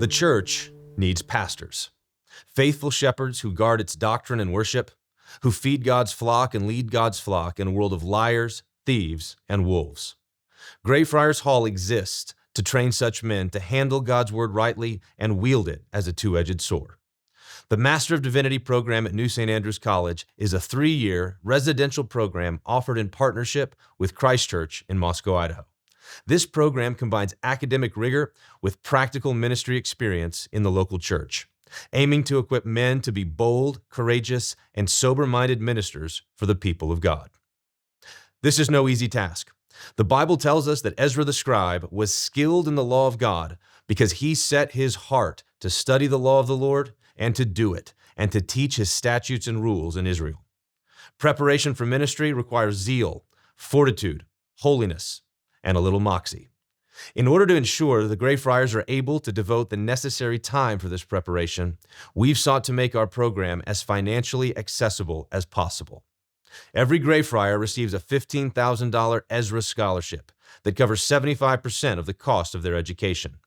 The church needs pastors, faithful shepherds who guard its doctrine and worship, who feed God's flock and lead God's flock in a world of liars, thieves, and wolves. Greyfriars Hall exists to train such men to handle God's word rightly and wield it as a two-edged sword. The Master of Divinity program at New St. Andrews College is a 3-year residential program offered in partnership with Christ Church in Moscow, Idaho. This program combines academic rigor with practical ministry experience in the local church, aiming to equip men to be bold, courageous, and sober-minded ministers for the people of God. This is no easy task. The Bible tells us that Ezra the scribe was skilled in the law of God because he set his heart to study the law of the Lord and to do it, and to teach his statutes and rules in Israel. Preparation for ministry requires zeal, fortitude, holiness, and a little moxie. In order to ensure the Greyfriars are able to devote the necessary time for this preparation, we've sought to make our program as financially accessible as possible. Every Greyfriar receives a $15,000 Ezra scholarship that covers 75% of the cost of their education.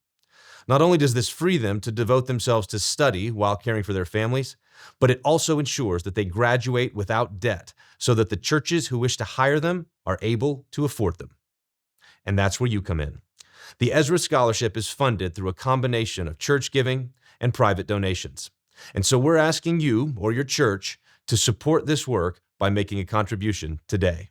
Not only does this free them to devote themselves to study while caring for their families, but it also ensures that they graduate without debt so that the churches who wish to hire them are able to afford them. And that's where you come in. The Ezra Scholarship is funded through a combination of church giving and private donations. And so we're asking you or your church to support this work by making a contribution today.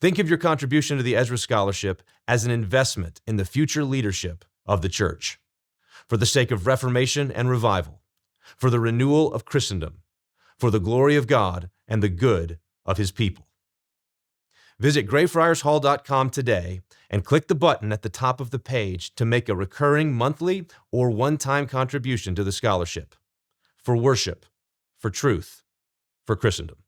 Think of your contribution to the Ezra Scholarship as an investment in the future leadership of the church, for the sake of reformation and revival, for the renewal of Christendom, for the glory of God and the good of His people. Visit greyfriarshall.com today and click the button at the top of the page to make a recurring monthly or one-time contribution to the scholarship, for worship, for truth, for Christendom.